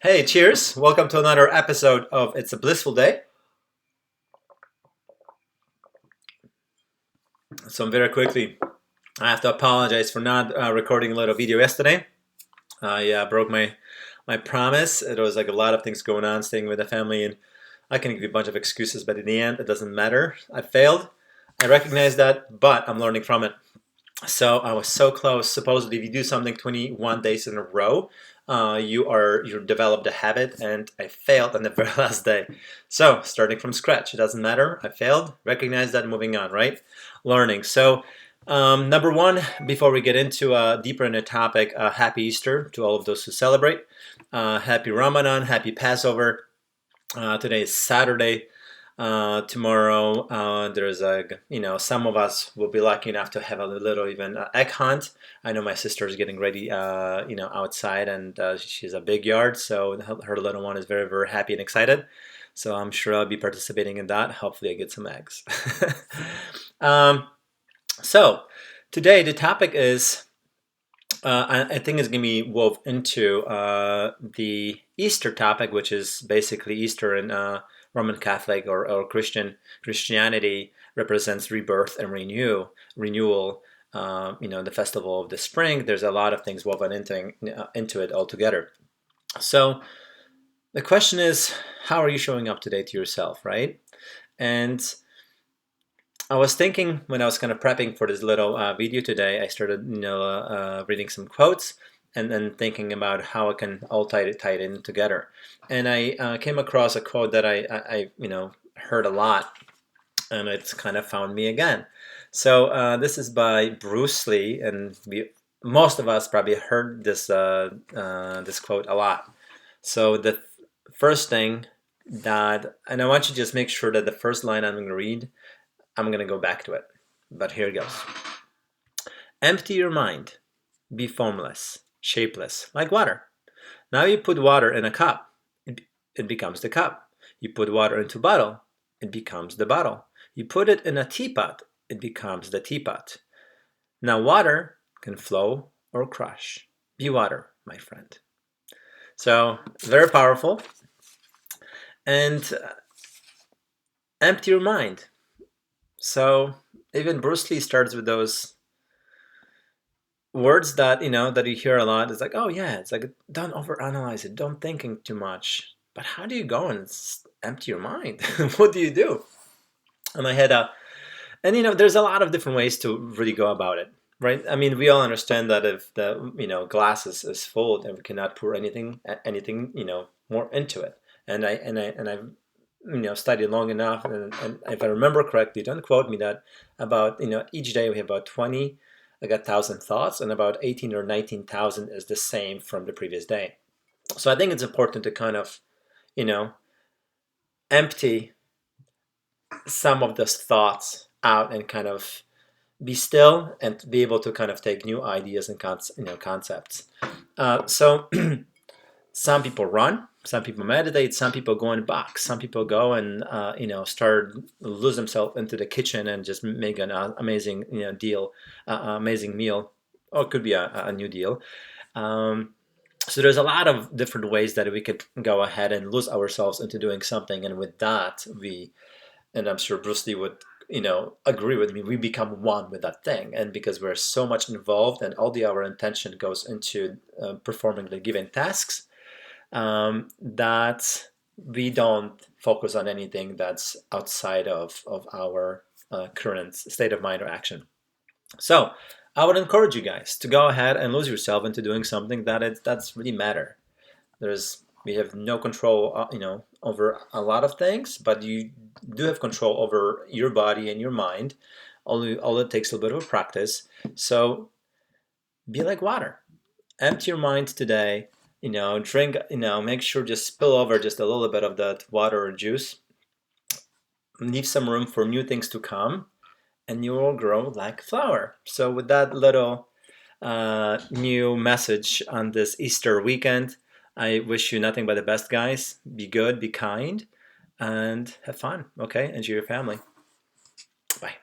Hey, cheers. Welcome to another episode of It's a Blissful Day. So, very quickly, I have to apologize for not recording a little video yesterday. I broke my promise. There was like a lot of things going on, staying with the family, and I can give you a bunch of excuses, but in the end, it doesn't matter. I failed. I recognize that, but I'm learning from it. So I was so close. Supposedly, if you do something 21 days in a row, you developed a habit, and I failed on the very last day. So starting from scratch, it doesn't matter. I failed. Recognize that. Moving on. Right? Learning. So number one, before we get into deeper in the topic, happy Easter to all of those who celebrate. Happy Ramadan. Happy Passover. Today is Saturday. Tomorrow, there's some of us will be lucky enough to have a little even egg hunt. I know my sister is getting ready, outside, and she has a big yard, so her little one is very, very happy and excited. So I'm sure I'll be participating in that. Hopefully, I get some eggs. um, so today the topic is. I think it's going to be wove into the Easter topic, which is basically Easter in Roman Catholic or Christianity represents rebirth and renewal. The festival of the spring. There's a lot of things woven into it altogether. So the question is, how are you showing up today to yourself, right? And I was thinking when I was kind of prepping for this little video today, I started, reading some quotes and then thinking about how I can all tie it in together. And I came across a quote that I heard a lot, and it's kind of found me again. So this is by Bruce Lee, and most of us probably heard this quote a lot. So the first thing and I want you to just make sure that the first line I'm going to read, I'm going to go back to it. But here it goes. Empty your mind. Be formless, shapeless, like water. Now you put water in a cup. It becomes the cup. You put water into a bottle. It becomes the bottle. You put it in a teapot. It becomes the teapot. Now water can flow or crush. Be water, my friend. So, very powerful. And empty your mind. So even Bruce Lee starts with those words that you hear a lot. It's like, oh yeah, it's like, don't overanalyze it, don't thinking too much. But how do you go and empty your mind? What do you do? And I had there's a lot of different ways to really go about it, right? I mean, we all understand that if the glass is full, then we cannot pour anything more into it. And I studied long enough, and if I remember correctly, don't quote me, that about each day we have about 20 like 1,000 thoughts, and about 18 or 19,000 is the same from the previous day. So I think it's important to kind of empty some of those thoughts out and kind of be still and be able to kind of take new ideas and concepts. So some people run, some people meditate, some people go in box, some people go and start lose themselves into the kitchen and just make an amazing amazing meal, or it could be a new deal. So there's a lot of different ways that we could go ahead and lose ourselves into doing something, and with that and I'm sure Bruce Lee would agree with me, we become one with that thing. And because we're so much involved and our intention goes into performing the given tasks, that we don't focus on anything that's outside of our current state of mind or action. So I would encourage you guys to go ahead and lose yourself into doing something that's really matter. We have no control, over a lot of things, but you do have control over your body and your mind. All it takes a little bit of practice. So be like water. Empty your mind today. Drink. Make sure just spill over just a little bit of that water or juice. Leave some room for new things to come, and you will grow like flower. So with that little new message on this Easter weekend, I wish you nothing but the best, guys. Be good, be kind, and have fun. Okay, enjoy your family. Bye.